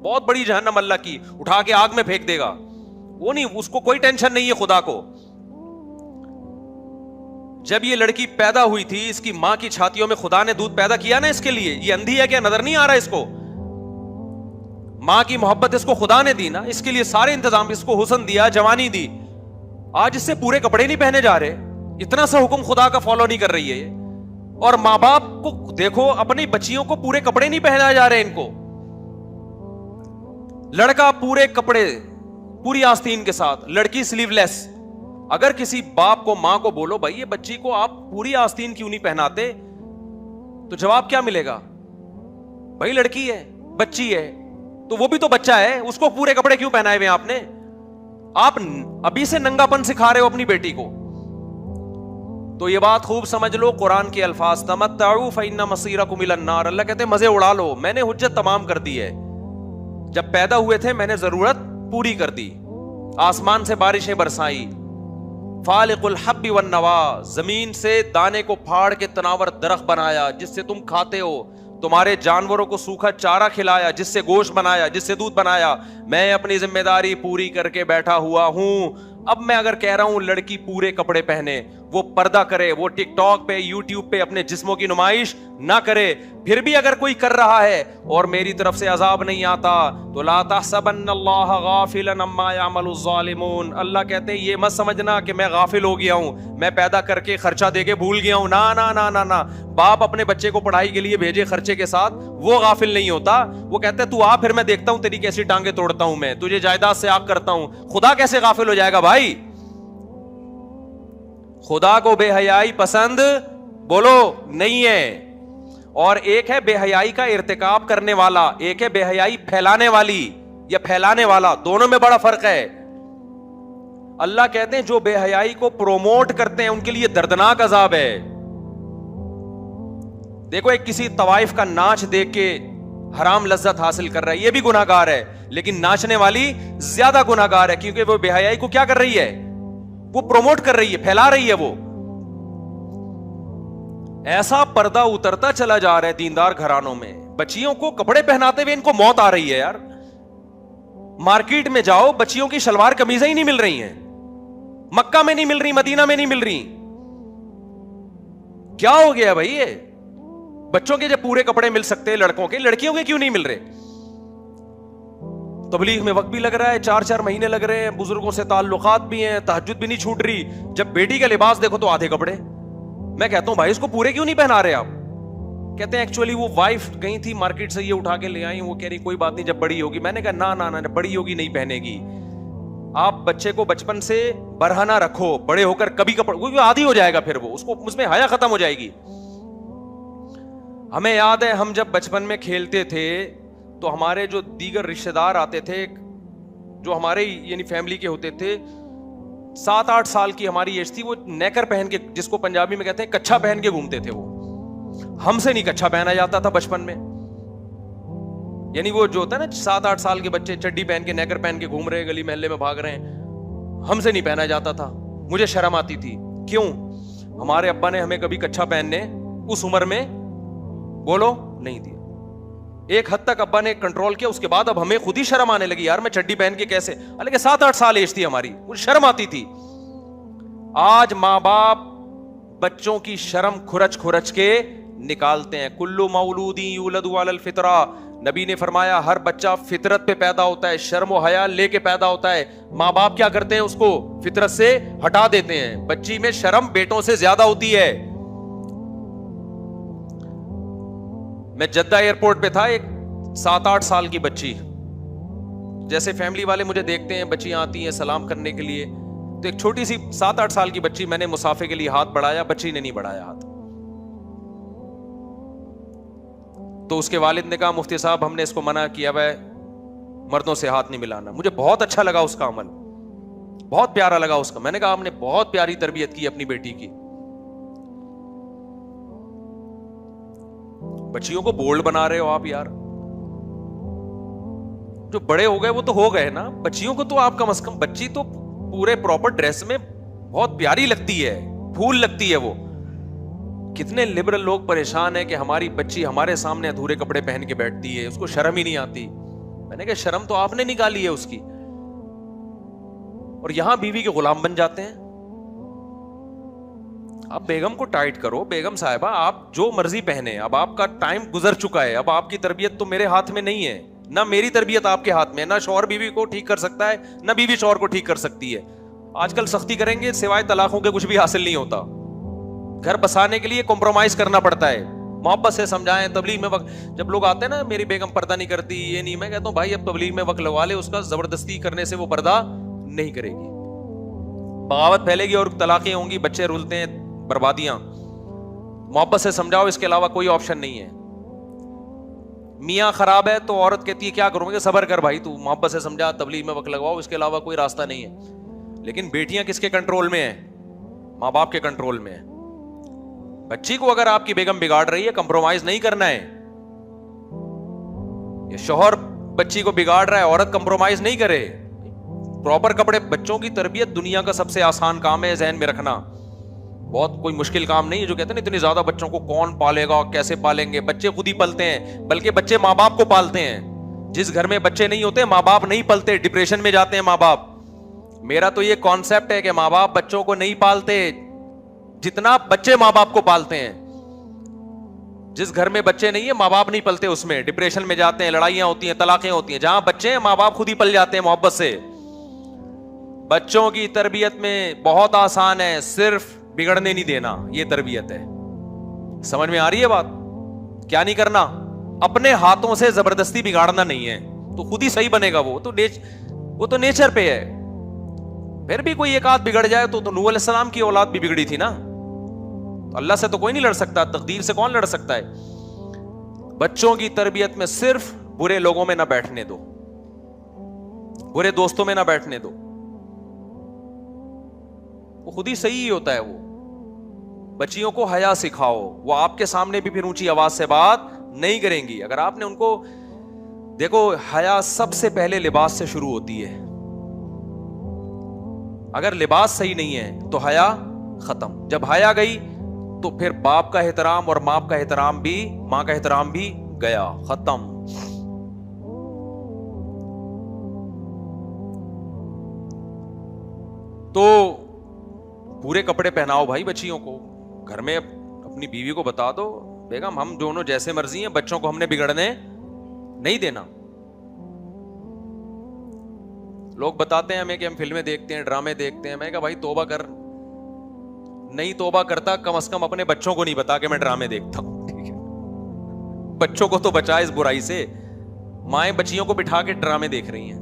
بہت بڑی جہنم اللہ کی, اٹھا کے آگ میں پھینک دے گا. وہ نہیں, اس کو کوئی ٹینشن نہیں ہے خدا کو. جب یہ لڑکی پیدا ہوئی تھی, اس کی ماں کی چھاتیوں میں خدا نے دودھ پیدا کیا نا اس کے لیے. یہ اندھی ہے کیا, نظر نہیں آ رہا اس کو؟ ماں کی محبت اس کو خدا نے دی نا, اس کے لیے سارے انتظام, اس کو حسن دیا, جوانی دی. آج اس سے پورے کپڑے نہیں پہنے جا رہے, اتنا سا حکم خدا کا فالو نہیں کر رہی ہے یہ. اور ماں باپ کو دیکھو, اپنی بچیوں کو پورے کپڑے نہیں پہنا جا رہے. ان کو لڑکا پورے کپڑے, پوری آستین کے ساتھ, لڑکی سلیو لیس. اگر کسی باپ کو, ماں کو بولو بھائی یہ بچی کو آپ پوری آستین کیوں نہیں پہناتے, تو جواب کیا ملے گا؟ بھائی لڑکی ہے, بچی ہے, تو وہ بھی تو بچہ ہے, اس کو پورے کپڑے کیوں پہنائے ہوئے آپ نے؟ آپ ابھی سے ننگا پن سکھا رہے ہو اپنی بیٹی کو. تو یہ بات خوب سمجھ لو, قرآن کے الفاظ, تمتعوا فإن مصيركم إلى النار. اللہ کہتے ہیں مزے اڑا لو, میں نے حجت تمام کر دی ہے. جب پیدا ہوئے تھے میں نے ضرورت پوری کر دی, آسمان سے بارشیں برسائی, فالق الحب والنوا, زمین سے دانے کو پھاڑ کے تناور درخت بنایا جس سے تم کھاتے ہو, تمہارے جانوروں کو سوکھا چارہ کھلایا جس سے گوشت بنایا, جس سے دودھ بنایا. میں اپنی ذمہ داری پوری کر کے بیٹھا ہوا ہوں. اب میں اگر کہہ رہا ہوں لڑکی پورے کپڑے پہنے, وہ پردہ کرے, وہ ٹک ٹاک پہ, یوٹیوب پہ اپنے جسموں کی نمائش نہ کرے, پھر بھی اگر کوئی کر رہا ہے اور میری طرف سے عذاب نہیں آتا, تو لا تحسبن اللہ غافلا عما يعمل الظالمون. اللہ کہتے ہیں یہ مت سمجھنا کہ میں غافل ہو گیا ہوں, میں پیدا کر کے خرچہ دے کے بھول گیا ہوں. نا نا نا نا نا, باپ اپنے بچے کو پڑھائی کے لیے بھیجے خرچے کے ساتھ, وہ غافل نہیں ہوتا. وہ کہتے ہیں تو آ, پھر میں دیکھتا ہوں تیری کیسی ٹانگیں توڑتا ہوں, میں تجھے جائیداد سے آگ کرتا ہوں. خدا کیسے غافل ہو جائے گا بھائی؟ خدا کو بے حیائی پسند بولو نہیں ہے. اور ایک ہے بے حیائی کا ارتکاب کرنے والا, ایک ہے بے حیائی پھیلانے والی یا پھیلانے والا, دونوں میں بڑا فرق ہے. اللہ کہتے ہیں جو بے حیائی کو پروموٹ کرتے ہیں ان کے لیے دردناک عذاب ہے. دیکھو ایک کسی طوائف کا ناچ دیکھ کے حرام لذت حاصل کر رہا ہے, یہ بھی گناہگار ہے, لیکن ناچنے والی زیادہ گناہگار ہے, کیونکہ وہ بے حیائی کو کیا کر رہی ہے, وہ پروموٹ کر رہی ہے, پھیلا رہی ہے. وہ ایسا پردہ اترتا چلا جا رہا ہے دیندار گھرانوں میں, بچیوں کو کپڑے پہناتے ہوئے ان کو موت آ رہی ہے یار. مارکیٹ میں جاؤ, بچیوں کی شلوار قمیضیں ہی نہیں مل رہی ہیں, مکہ میں نہیں مل رہی, مدینہ میں نہیں مل رہی. کیا ہو گیا بھائی؟ یہ بچوں کے جب پورے کپڑے مل سکتے ہیں لڑکوں کے, لڑکیوں کے کیوں نہیں مل رہے؟ تبلیغ میں وقت بھی لگ رہا ہے, 4 مہینے لگ رہے ہیں, بزرگوں سے تعلقات بھی ہیں, تہجد بھی نہیں چھوٹ رہی. جب بیٹی کا لباس دیکھو تو آدھے کپڑے. میں کہتا ہوں بھائی اس کو پورے کیوں نہیں پہنا رہے آپ؟ کہتے ہیں ایکچولی وہ وائف گئی تھی مارکیٹ سے, یہ اٹھا کے لے آئی, وہ کہہ رہی کوئی بات نہیں جب بڑی ہوگی. میں نے کہا نا نا نا, بڑی ہوگی نہیں پہنے گی. آپ بچے کو بچپن سے برہنہ رکھو, بڑے ہو کر کبھی کپڑے عادی ہو جائے گا, پھر وہ اس کو اس میں حیا ختم ہو جائے گی. ہمیں یاد ہے ہم جب بچپن میں کھیلتے تھے تو ہمارے جو دیگر رشتے دار آتے تھے جو ہمارے یعنی فیملی کے ہوتے تھے, 7-8 سال کی ہماری ایج تھی, وہ نیکر پہن کے, جس کو پنجابی میں کہتے ہیں کچھا پہن کے گھومتے تھے. وہ ہم سے نہیں کچھا پہنا جاتا تھا بچپن میں. یعنی وہ جو ہوتا ہے نا 7-8 سال کے بچے چڈی پہن کے نیکر پہن کے گھوم رہے ہیں, گلی محلے میں بھاگ رہے ہیں, ہم سے نہیں پہنا جاتا تھا. مجھے شرم آتی تھی. کیوں؟ ہمارے ابا نے ہمیں کبھی کچھا پہننے اس عمر میں بولو نہیں دیا. ایک حد تک ابا نے کنٹرول کیا, اس کے بعد اب ہمیں خود ہی شرم آنے لگی, یار میں چڈی پہن کے کیسے, حالانکہ 7-8 سال ایج تھی ہماری, مجھے شرم آتی تھی. آج ماں باپ بچوں کی شرم کھرچ کھرچ کے نکالتے ہیں. کلو مولود یولد علی الفطرہ, نبی نے فرمایا ہر بچہ فطرت پہ پیدا ہوتا ہے, شرم و حیا لے کے پیدا ہوتا ہے. ماں باپ کیا کرتے ہیں, اس کو فطرت سے ہٹا دیتے ہیں. بچی میں شرم بیٹوں سے زیادہ ہوتی ہے. میں جدہ ایئرپورٹ پہ تھا, ایک 7-8 سال کی بچی, جیسے فیملی والے مجھے دیکھتے ہیں بچیاں آتی ہیں سلام کرنے کے لیے, تو ایک چھوٹی سی 7-8 سال کی بچی, میں نے مسافے کے لیے ہاتھ بڑھایا, بچی نے نہیں بڑھایا ہاتھ. تو اس کے والد نے کہا مفتی صاحب ہم نے اس کو منع کیا ہے مردوں سے ہاتھ نہیں ملانا. مجھے بہت اچھا لگا اس کا عمل, بہت پیارا لگا اس کا. میں نے کہا آپ نے بہت پیاری تربیت کی اپنی بیٹی کی. بچیوں کو بولڈ بنا رہے ہو آپ یار, جو بڑے ہو گئے وہ تو ہو گئے نا, بچیوں کو تو آپ کم از کم, بچی تو پورے پراپر ڈریس میں بہت پیاری لگتی ہے, پھول لگتی ہے وہ. کتنے لبرل لوگ پریشان ہیں کہ ہماری بچی ہمارے سامنے ادھورے کپڑے پہن کے بیٹھتی ہے, اس کو شرم ہی نہیں آتی. میں نے کہا شرم تو آپ نے نکالی ہے اس کی, اور یہاں بیوی کے غلام بن جاتے ہیں. آپ بیگم کو ٹائٹ کرو, بیگم صاحبہ آپ جو مرضی پہنے, اب آپ کا ٹائم گزر چکا ہے, اب آپ کی تربیت تو میرے ہاتھ میں نہیں ہے, نہ میری تربیت آپ کے ہاتھ میں, نہ شوہر بیوی کو ٹھیک کر سکتا ہے, نہ بیوی شوہر کو ٹھیک کر سکتی ہے. آج کل سختی کریں گے سوائے طلاقوں کے کچھ بھی حاصل نہیں ہوتا. گھر بسانے کے لیے کمپرومائز کرنا پڑتا ہے, محبت سے سمجھائیں. تبلیغ میں وقت جب لوگ آتے ہیں نا, میری بیگم پردہ نہیں کرتی, یہ نہیں, میں کہتا ہوں بھائی اب تبلیغ میں وقت لگوا لے, اس کا زبردستی کرنے سے وہ پردہ نہیں کرے گی, بغاوت پھیلے گی اور طلاقیں ہوں گی, بچے رولتے ہیں, بربادیاں. محبت سے سمجھاؤ, اس کے علاوہ کوئی آپشن نہیں ہے. میاں خراب ہے تو عورت کہتی ہے کیا کروں گے, صبر کر بھائی, تو محبت سے سمجھا, تبلیغ میں وقت لگواؤ, اس کے علاوہ کوئی راستہ نہیں ہے. لیکن بیٹیاں کس کے کنٹرول میں ہیں؟ ماں باپ کے کنٹرول میں ہیں. بچی کو اگر آپ کی بیگم بگاڑ رہی ہے, کمپرومائز نہیں کرنا ہے. یہ شوہر بچی کو بگاڑ رہا ہے, عورت کمپرومائز نہیں کرے. پراپر کپڑے, بچوں کی تربیت دنیا کا سب سے آسان کام ہے, ذہن میں رکھنا. بہت کوئی مشکل کام نہیں ہے. جو کہتے ہیں نا اتنے زیادہ بچوں کو کون پالے گا, کیسے پالیں گے, بچے خود ہی پلتے ہیں, بلکہ بچے ماں باپ کو پالتے ہیں. جس گھر میں بچے نہیں ہوتے, ماں باپ نہیں پلتے, ڈپریشن میں جاتے ہیں ماں باپ. میرا تو یہ کانسیپٹ ہے کہ ماں باپ بچوں کو نہیں پالتے جتنا بچے ماں باپ کو پالتے ہیں. جس گھر میں بچے نہیں ہیں, ماں باپ نہیں پلتے, اس میں ڈپریشن میں جاتے ہیں, لڑائیاں ہوتی ہیں, طلاقیں ہوتی ہیں. جہاں بچے ہیں, ماں باپ خود ہی پل جاتے ہیں محبت سے. بچوں کی تربیت میں بہت آسان ہے, صرف بگڑنے نہیں دینا, یہ تربیت ہے. سمجھ میں آ رہی ہے بات؟ کیا نہیں کرنا, اپنے ہاتھوں سے زبردستی بگاڑنا نہیں ہے, تو خود ہی صحیح بنے گا. وہ تو نیچر پہ ہے. پھر بھی کوئی ایک آدھ بگڑ جائے تو نوح علیہ السلام کی اولاد بھی بگڑی تھی نا. تو اللہ سے تو کوئی نہیں لڑ سکتا, تقدیر سے کون لڑ سکتا ہے. بچوں کی تربیت میں صرف برے لوگوں میں نہ بیٹھنے دو, برے دوستوں میں نہ بیٹھنے دو. وہ خود ہی صحیح ہوتا ہے. وہ بچیوں کو حیا سکھاؤ, وہ آپ کے سامنے بھی پھر اونچی آواز سے بات نہیں کریں گی. اگر آپ نے ان کو دیکھو, حیا سب سے پہلے لباس سے شروع ہوتی ہے. اگر لباس صحیح نہیں ہے تو حیا ختم. جب حیا گئی تو پھر باپ کا احترام اور ماں کا احترام بھی گیا, ختم. تو پورے کپڑے پہناؤ بھائی بچیوں کو. گھر میں اپنی بیوی کو بتا دو, بیگم ہم دونوں جیسے مرضی ہیں, بچوں کو ہم نے بگڑنے نہیں دینا. لوگ بتاتے ہیں ہمیں کہ ہم فلمیں دیکھتے ہیں, ڈرامے دیکھتے ہیں. میں کہا بھائی توبہ کر, نہیں توبہ کرتا کم از کم اپنے بچوں کو نہیں بتا کہ میں ڈرامے دیکھتا ہوں. ٹھیک ہے, بچوں کو تو بچا اس برائی سے. مائیں بچیوں کو بٹھا کے ڈرامے دیکھ رہی ہیں,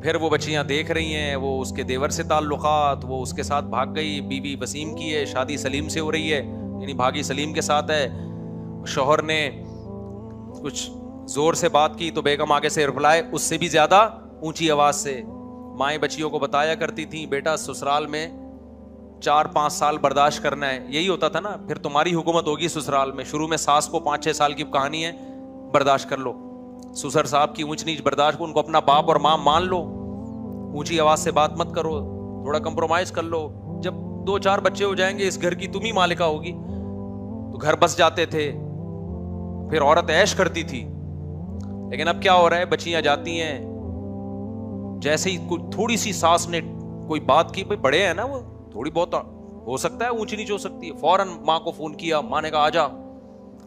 پھر وہ بچیاں دیکھ رہی ہیں, وہ اس کے دیور سے تعلقات, وہ اس کے ساتھ بھاگ گئی. بیوی وسیم کی ہے, شادی سلیم سے ہو رہی ہے, یعنی بھاگی سلیم کے ساتھ ہے. شوہر نے کچھ زور سے بات کی تو بیگم آگے سے رپلائے اس سے بھی زیادہ اونچی آواز سے. مائیں بچیوں کو بتایا کرتی تھیں بیٹا سسرال میں 4-5 سال برداشت کرنا ہے, یہی ہوتا تھا نا, پھر تمہاری حکومت ہوگی سسرال میں. شروع میں ساس کو 5-6 سال کی کہانی ہے, برداشت کر لو. سسر صاحب کی اونچ نیچ برداشت کو, ان کو اپنا باپ اور ماں مان لو, اونچی آواز سے بات مت کرو, تھوڑا کمپرومائز کر لو. جب 2-4 بچے ہو جائیں گے, اس گھر کی تم ہی مالکہ ہوگی. تو گھر بس جاتے تھے, پھر عورت عیش کرتی تھی. لیکن اب کیا ہو رہا ہے, بچیاں جاتی ہیں, جیسے ہی کوئی تھوڑی سی ساس نے کوئی بات کی, بھائی بڑے ہیں نا, وہ تھوڑی بہت ہو سکتا ہے اونچی نیچ ہو سکتی ہے, فوراً ماں کو فون کیا, ماں نے کہا آجا,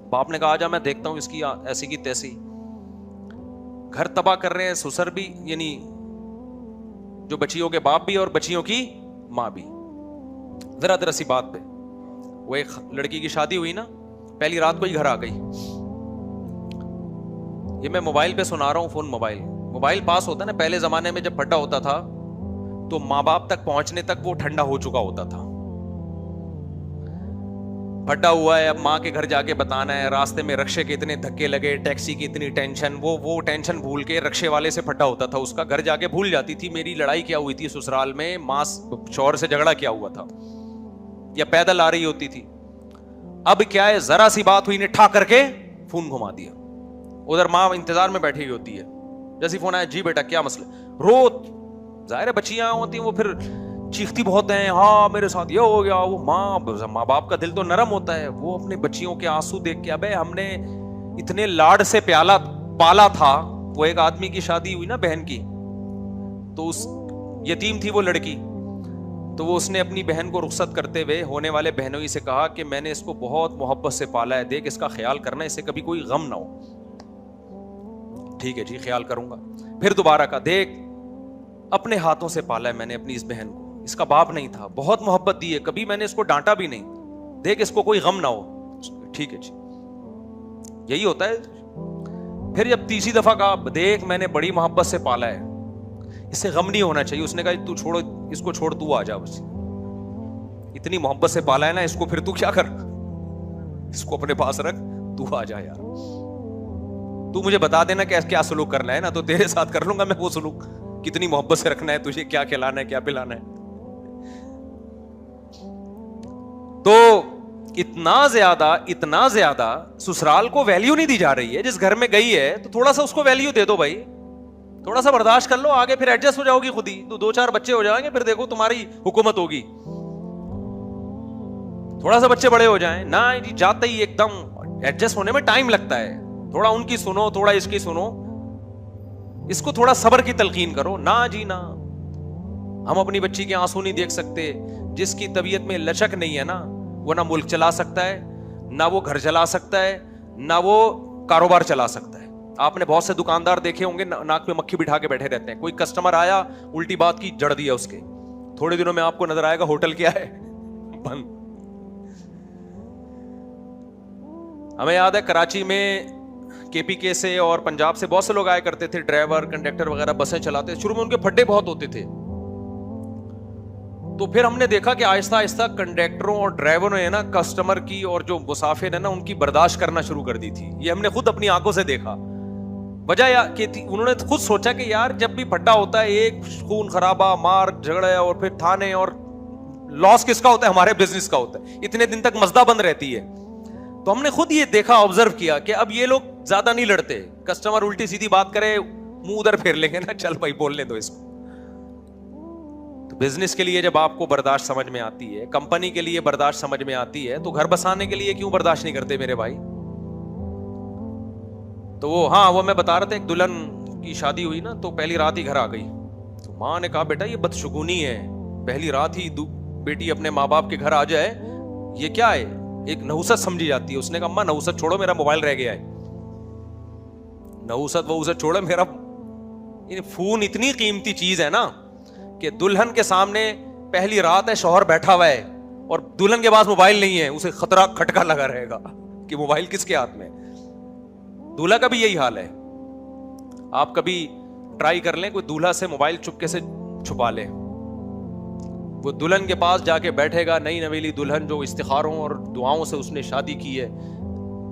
باپ نے کہا آجا میں دیکھتا ہوں اس کی ایسی کی تیسی. گھر تباہ کر رہے ہیں سسر بھی, یعنی جو بچیوں کے باپ بھی اور بچیوں کی ماں بھی. ذرا سی بات پہ, وہ ایک لڑکی کی شادی ہوئی نا, پہلی رات کو ہی گھر آ گئی. یہ میں موبائل پہ سنا رہا ہوں, فون موبائل پاس ہوتا ہے نا. پہلے زمانے میں جب پھڈا ہوتا تھا تو ماں باپ تک پہنچنے تک وہ ٹھنڈا ہو چکا ہوتا تھا. پھڈا ہوا ہے, اب ماں کے گھر جا کے بتانا ہے, راستے میں رکشے کے اتنے دھکے لگے, ٹیکسی کی اتنی ٹینشن, وہ ٹینشن بھول کے رکشے والے سے پھڈا ہوتا تھا اس کا, گھر جا کے بھول جاتی تھی میری لڑائی کیا ہوئی تھی سسرال میں, ماں شوہر سے جھگڑا کیا ہوا تھا, یا پیدل آ رہی ہوتی تھی. اب کیا ہے, ذرا سی بات ہوئی نے ٹھا کر کے فون گھما دیا. ادھر ماں انتظار میں بیٹھی ہوئی ہوتی ہے, جیسی فون آیا, جی بیٹا کیا مسئلہ, رو. ظاہر ہے بچیاں ہوتی ہیں وہ پھر چیختی بہت ہیں, ہاں میرے ساتھ یہ ہو گیا. وہ ماں باپ کا دل تو نرم ہوتا ہے, وہ اپنے بچیوں کے آنسو دیکھ کے, ابے ہم نے اتنے لاڈ سے پیالہ پالا تھا. وہ ایک آدمی کی شادی ہوئی نا بہن کی, تو اس یتیم تھی وہ لڑکی, تو وہ اس نے اپنی بہن کو رخصت کرتے ہوئے ہونے والے بہنوئی سے کہا کہ میں نے اس کو بہت محبت سے پالا ہے, دیکھ اس کا خیال کرنا, اسے کبھی کوئی غم نہ ہو. ٹھیک ہے جی, خیال کروں گا. پھر دوبارہ کہا, دیکھ اپنے ہاتھوں سے پالا ہے میں نے اپنی اس بہن کو, اس کا باپ نہیں تھا, بہت محبت دی ہے, کبھی میں نے اس کو ڈانٹا بھی نہیں, دیکھ اس کو کوئی غم نہ ہو. ٹھیک ہے جی, یہی ہوتا ہے. پھر جب تیسری دفعہ کہا, دیکھ میں نے بڑی محبت سے پالا ہے, اس سے غم نہیں ہونا چاہیے. اس نے کہا تو چھوڑو اس کو, چھوڑ تو آ جا, بس اتنی محبت سے پالا ہے نا اس کو, پھر تو کیا کر, اس کو اپنے پاس رکھ, تو آ جا یار, تو مجھے بتا دینا کہ کیا سلوک کرنا ہے نا, تو تیرے ساتھ کر لوں گا میں وہ سلوک, کتنی محبت سے رکھنا ہے تجھے, کیا کھلانا ہے کیا پلانا ہے. تو اتنا زیادہ سسرال کو ویلیو نہیں دی جا رہی ہے. جس گھر میں گئی ہے تو تھوڑا سا اس کو ویلیو دے دو بھائی, تھوڑا سا برداشت کر لو, آگے پھر ایڈجسٹ ہو جاؤ گی خود ہی, تو 2-4 بچے ہو جائیں گے, پھر دیکھو تمہاری حکومت ہوگی. تھوڑا سا بچے بڑے ہو جائیں نہ جی, جاتے ہی ایک دم ایڈجسٹ ہونے میں ٹائم لگتا ہے. تھوڑا ان کی سنو, تھوڑا اس کی سنو, اس کو تھوڑا صبر کی تلقین کرو. نہ جی نہ, ہم اپنی بچی کے آنسو نہیں دیکھ سکتے. جس کی طبیعت میں لچک نہیں ہے نا, وہ نہ ملک چلا سکتا ہے, نہ وہ گھر چلا سکتا ہے, نہ وہ کاروبار چلا سکتا ہے. آپ نے بہت سے دکاندار دیکھے ہوں گے ناک میں مکھی بٹھا کے بیٹھے رہتے ہیں. کوئی کسٹمر آیا, الٹی بات کی, جڑ دیا اس کے, تھوڑے دنوں میں آپ کو نظر آئے گا ہوٹل کیا ہے, بند. ہمیں یاد ہے کراچی میں KPK سے اور پنجاب سے بہت سے لوگ آیا کرتے تھے, ڈرائیور کنڈکٹر وغیرہ, بسیں چلاتے. شروع میں ان کے پھڈے بہت ہوتے تھے, تو پھر ہم نے دیکھا کہ آہستہ آہستہ کنڈکٹروں اور ڈرائیوروں نے نا کسٹمر کی اور جو مسافر ہے نا ان کی برداشت کرنا شروع کر دی تھی. یہ ہم نے خود اپنی آنکھوں سے دیکھا. وجہ کہ انہوں نے خود سوچا کہ یار جب بھی پھڈا ہوتا ہے, ایک خون خرابہ, مار جھگڑے, اور پھر تھانے, اور لاس کس کا ہوتا ہے, ہمارے بزنس کا ہوتا ہے. اتنے دن تک مزدہ بند رہتی ہے. تو ہم نے خود یہ دیکھا, آبزرو کیا کہ اب یہ لوگ زیادہ نہیں لڑتے. کسٹمر الٹی سیدھی بات کرے, منہ ادھر پھیر لیں گے نا, چل بھائی بول لیں دو اس کو. تو بزنس کے لیے جب آپ کو برداشت سمجھ میں آتی ہے, کمپنی کے لیے برداشت سمجھ میں آتی ہے, تو گھر بسانے کے لیے کیوں برداشت نہیں کرتے میرے بھائی. تو وہ میں بتا رہا تھا, ایک دلہن کی شادی ہوئی نا, تو پہلی رات ہی گھر آ گئی. تو ماں نے کہا بیٹا یہ بدشگونی ہے, پہلی رات ہی بیٹی اپنے ماں باپ کے گھر آ جائے, یہ کیا ہے, ایک نحوست سمجھی جاتی ہے. اس نے کہا اماں نحوست چھوڑو, میرا موبائل رہ گیا ہے. نحوست وحوست چھوڑو, میرا فون اتنی قیمتی چیز ہے نا کہ دلہن کے سامنے پہلی رات ہے, شوہر بیٹھا ہوا ہے اور دلہن کے پاس موبائل نہیں ہے, اسے خطرہ کھٹکا لگا رہے گا کہ موبائل کس کے ہاتھ میں. دولہا کا بھی یہی حال ہے. آپ کبھی ٹرائی کر لیں, کوئی دولہا سے موبائل چپکے سے چھپا لے, وہ دلہن کے پاس جا کے بیٹھے گا, نئی نویلی دلہن جو استخاروں اور دعاؤں سے اس نے شادی کی ہے,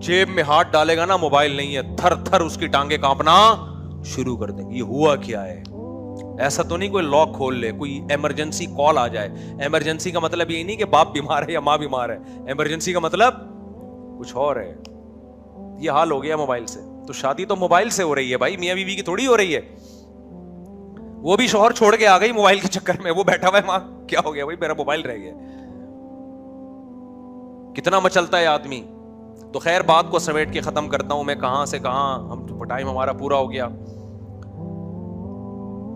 جیب میں ہاتھ ڈالے گا نا, موبائل نہیں ہے, تھر تھر اس کی ٹانگیں کانپنا شروع کر دیں گی. یہ ہوا کیا ہے؟ ایسا تو نہیں کوئی لاک کھول لے, کوئی ایمرجنسی کال آ جائے. ایمرجنسی کا مطلب یہ نہیں کہ باپ بیمار ہے یا ماں بیمار ہے, ایمرجنسی کا مطلب کچھ اور ہے. یہ حال ہو گیا موبائل سے. تو شادی تو موبائل سے ہو رہی ہے بھائی, میاں بیوی کی تھوڑی ہو رہی ہے. وہ بھی شوہر چھوڑ کے آ گئی موبائل کے چکر میں, وہ بیٹھا ہوا ہے, ماں کیا ہو گیا بھائی, میرا موبائل رہ گیا. کتنا مچلتا ہے آدمی. تو خیر بات کو سمیٹ کے ختم کرتا ہوں میں, کہاں سے کہاں, ہم ٹائم ہمارا پورا ہو گیا.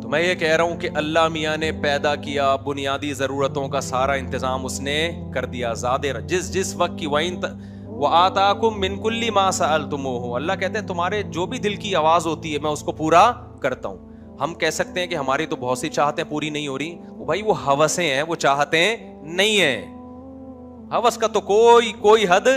تو میں یہ کہہ رہا ہوں کہ اللہ میاں نے پیدا کیا, بنیادی ضرورتوں کا سارا انتظام اس نے کر دیا. جس وقت کی وَآتَاكُم مِّن كُلِّ مَا سَأَلْتُمُوهُ, اللہ کہتے ہیں تمہارے جو بھی دل کی آواز ہوتی ہے میں اس کو پورا کرتا ہوں. ہم کہہ سکتے ہیں کہ ہماری تو بہت سی چاہتیں پوری نہیں ہو رہی, وہ بھائی وہ ہوسیں ہیں, وہ چاہتیں نہیں ہیں. ہوس کا تو کوئی حد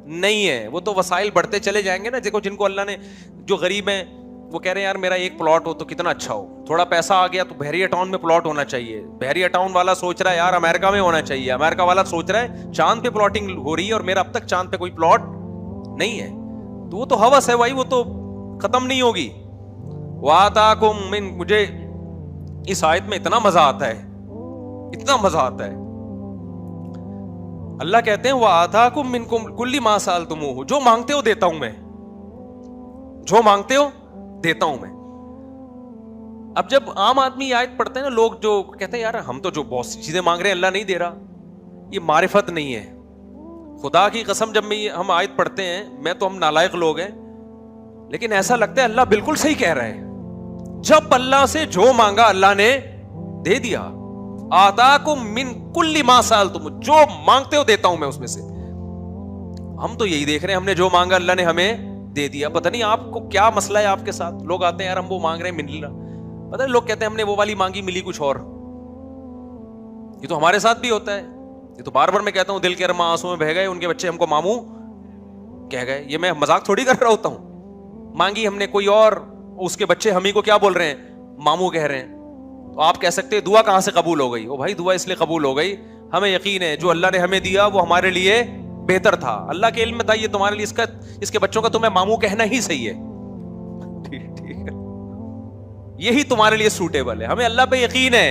نہیں ہے, وہ تو وسائل بڑھتے چلے جائیں گے نا. دیکھو جن کو اللہ نے, جو غریب ہیں وہ کہہ رہے ہیں یار میرا ایک پلاٹ ہو تو کتنا اچھا ہو, تھوڑا پیسہ آ گیا تو بحریہ ٹاؤن میں پلاٹ ہونا چاہیے. بحریہ ٹاؤن والا سوچ رہا ہے یار امریکہ میں ہونا چاہیے, امریکہ والا سوچ رہا ہے چاند پہ پلاٹنگ ہو رہی ہے اور میرا اب تک چاند پہ کوئی پلاٹ نہیں ہے. تو وہ تو ہوس ہے بھائی, وہ تو ختم نہیں ہوگی. وَآتَاكُم مِّن, مجھے اس آیت میں اتنا مزہ آتا ہے, اتنا مزہ آتا ہے. اللہ کہتے ہیں وَآتَاكُم مِّن كُلِّ مَا سَأَلْتُمُوهُ, جو مانگتے ہو دیتا ہوں میں, جو مانگتے ہو دیتا ہوں میں. اب جب عام آدمی آیت پڑھتے ہیں نا, لوگ جو کہتے ہیں یار ہم تو جو بہت سی چیزیں مانگ رہے ہیں اللہ نہیں دے رہا, یہ معرفت نہیں ہے. خدا کی قسم جب ہم آیت پڑھتے ہیں, میں تو ہم نالائق لوگ ہیں, لیکن ایسا لگتا ہے اللہ بالکل صحیح کہہ رہا ہے. جب اللہ سے جو مانگا اللہ نے دے دیا. آتاکم من کل ما سألتم, جو مانگتے ہو دیتا ہوں میں اس میں سے. ہم تو یہی دیکھ رہے ہیں, ہم نے جو مانگا اللہ نے ہمیں دے دیا. پتہ نہیں آپ کو کیا مسئلہ ہے آپ کے ساتھ. لوگ آتے ہیں یار ہم وہ مانگ رہے ہیں مل رہا, پتہ نہیں لوگ کہتے ہیں ہم نے وہ والی مانگی ملی کچھ اور. یہ تو ہمارے ساتھ بھی ہوتا ہے. یہ تو بار بار میں کہتا ہوں دل کے ارماں آنسوں میں بہہ گئے, ان کے بچے ہم کو ماموں کہہ گئے. یہ میں مذاق تھوڑی کر رہا ہوتا ہوں. مانگی ہم نے کوئی اور, اس کے بچے ہم ہی کو کیا بول رہے ہیں, ماموں کہہ رہے ہیں. تو آپ کہہ سکتے ہیں دعا کہاں سے قبول ہو گئی. او بھائی دعا اس لیے قبول ہو گئی, ہمیں یقین ہے جو اللہ نے ہمیں دیا وہ ہمارے لیے بہتر تھا. اللہ کے علم میں تھا یہ تمہارے لیے اس کے بچوں کا تمہیں ماموں کہنا ہی صحیح ہے. ٹھیک ہے, یہی تمہارے لیے سوٹیبل ہے. ہمیں اللہ پہ یقین ہے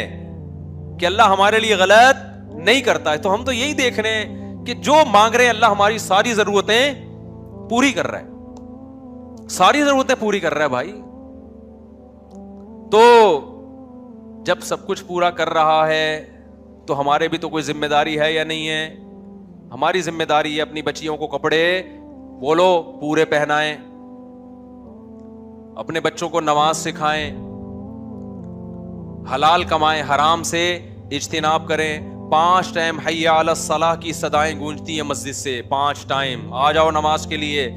کہ اللہ ہمارے لیے غلط نہیں کرتا ہے. تو ہم تو یہی دیکھ رہے ہیں کہ جو مانگ رہے ہیں اللہ ہماری ساری ضرورتیں پوری کر رہا ہے, ساری ضرورتیں پوری کر رہا ہے بھائی. تو جب سب کچھ پورا کر رہا ہے تو ہمارے بھی تو کوئی ذمہ داری ہے یا نہیں ہے. ہماری ذمہ داری ہے اپنی بچیوں کو کپڑے بولو پورے پہنائیں, اپنے بچوں کو نماز سکھائیں, حلال کمائیں, حرام سے اجتناب کریں. 5 ٹائم حی علی الصلاح کی صدائیں گونجتی ہیں مسجد سے. 5 ٹائم آ جاؤ نماز کے لیے.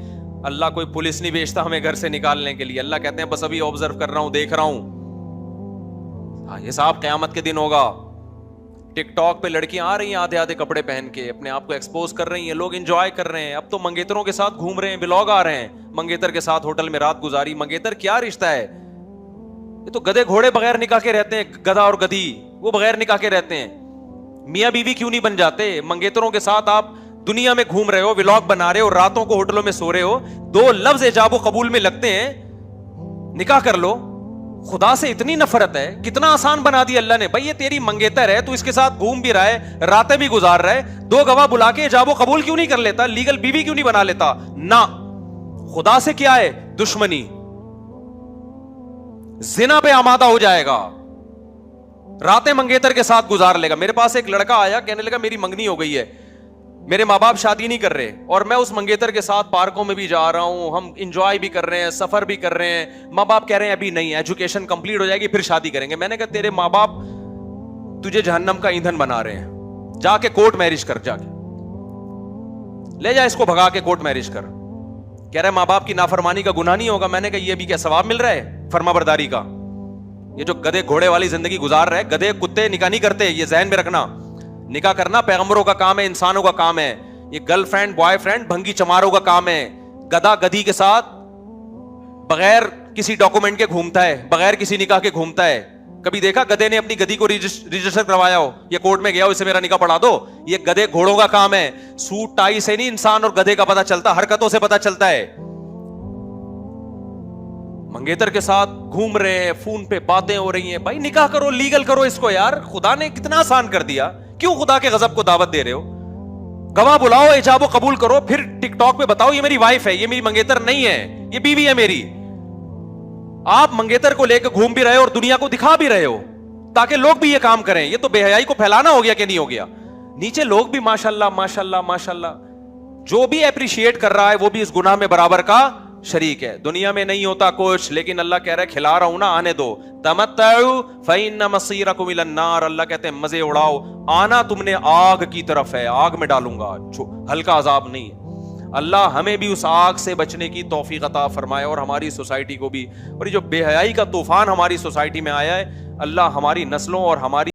اللہ کوئی پولیس نہیں بھیجتا ہمیں گھر سے نکالنے کے لیے. اللہ کہتے ہیں بس ابھی آبزرو کر رہا ہوں, دیکھ رہا ہوں. حساب قیامت کے دن ہوگا. ٹک ٹاک پہ لڑکیاں آ رہی ہیں آدھے آدھے کپڑے پہن کے, اپنے آپ کو ایکسپوز کر رہی ہیں, لوگ انجوائے کر رہے ہیں. اب تو منگیتروں کے ساتھ گھوم رہے ہیں, ولاگ آ رہے ہیں, منگیتر کے ساتھ ہوٹل میں رات گزاری. منگیتر کیا رشتہ ہے, یہ تو گدھے گھوڑے بغیر نکاح کے رہتے ہیں. گدھا اور گدھی وہ بغیر نکاح کے رہتے ہیں. میاں بیوی کیوں نہیں بن جاتے؟ منگیتروں کے ساتھ آپ دنیا میں گھوم رہے ہو, ولاگ بنا رہے ہو, راتوں کو ہوٹلوں میں سو رہے ہو. 2 لفظ ایجاب و قبول میں لگتے ہیں, نکاح کر لو. خدا سے اتنی نفرت ہے, کتنا آسان بنا دیا اللہ نے. بھائی یہ تیری منگیتر ہے, تو اس کے ساتھ گھوم بھی رہا ہے, راتیں بھی گزار رہا ہے, 2 گواہ بلا کے ایجاب و قبول کیوں نہیں کر لیتا, لیگل بیوی کیوں نہیں بنا لیتا؟ نہ, خدا سے کیا ہے دشمنی, زنا پہ آمادہ ہو جائے گا, راتیں منگیتر کے ساتھ گزار لے گا. میرے پاس ایک لڑکا آیا, کہنے لگا میری منگنی ہو گئی ہے, میرے ماں باپ شادی نہیں کر رہے, اور میں اس منگیتر کے ساتھ پارکوں میں بھی جا رہا ہوں, ہم انجوائے بھی کر رہے ہیں, سفر بھی کر رہے ہیں. ماں باپ کہہ رہے ہیں ابھی نہیں, ایجوکیشن کمپلیٹ ہو جائے گی پھر شادی کریں گے. میں نے کہا تیرے ماں باپ تجھے جہنم کا ایندھن بنا رہے ہیں, جا کے کورٹ میرج کر, جا کے لے جا اس کو بھگا کے کورٹ میرج کر. کہہ رہے ماں باپ کی نافرمانی کا گناہ نہیں ہوگا. میں نے کہا یہ بھی کیا ثواب مل رہا ہے فرما برداری کا؟ یہ جو گدھے گھوڑے والی زندگی گزار رہے, گدھے کتے نکاح نہیں کرتے, یہ ذہن میں رکھنا. نکاح کرنا پیغمبروں کا کام ہے, انسانوں کا کام ہے. یہ گرل فرینڈ بوائے فرینڈ بھنگی چماروں کا کام ہے. گدھا گدھی کے ساتھ بغیر کسی ڈاکومنٹ کے گھومتا ہے, بغیر کسی نکاح کے گھومتا ہے. کبھی دیکھا گدھے نے اپنی گدھی کو رجسٹر کروایا ہو, یہ کورٹ میں گیا ہو اسے میرا نکاح پڑھا دو؟ یہ گدھے گھوڑوں کا کام ہے. سوٹ ٹائی سے نہیں انسان اور گدھے کا پتہ چلتا, حرکتوں سے پتہ چلتا ہے. منگیتر کے ساتھ گھوم رہے ہیں, فون پہ باتیں ہو رہی ہیں. بھائی نکاح کرو, لیگل کرو اس کو یار. خدا نے کتنا آسان کر دیا, کیوں خدا کے غضب کو دعوت دے رہے ہو؟ گواہ بلاؤ, ایجاب و قبول کرو, پھر ٹک ٹاک پہ بتاؤ یہ میری وائف ہے, یہ میری منگیتر نہیں ہے, یہ بیوی ہے میری. آپ منگیتر کو لے کے گھوم بھی رہے ہو اور دنیا کو دکھا بھی رہے ہو تاکہ لوگ بھی یہ کام کریں. یہ تو بے حیائی کو پھیلانا ہو گیا کہ نہیں ہو گیا؟ نیچے لوگ بھی ماشاءاللہ ماشاءاللہ ماشاءاللہ, جو بھی اپریشیٹ کر رہا ہے وہ بھی اس گناہ میں برابر کا شریک ہے. دنیا میں نہیں ہوتا کچھ, لیکن اللہ کہہ رہا ہے کھلا رہا ہوں نا, آنے دو. تمتعوا فإن مصيركم إلى النار. اللہ کہتے ہیں مزے اڑاؤ, آنا تم نے آگ کی طرف ہے, آگ میں ڈالوں گا, ہلکا عذاب نہیں ہے. اللہ ہمیں بھی اس آگ سے بچنے کی توفیق عطا فرمائے, اور ہماری سوسائٹی کو بھی. اور یہ جو بے حیائی کا طوفان ہماری سوسائٹی میں آیا ہے, اللہ ہماری نسلوں اور ہماری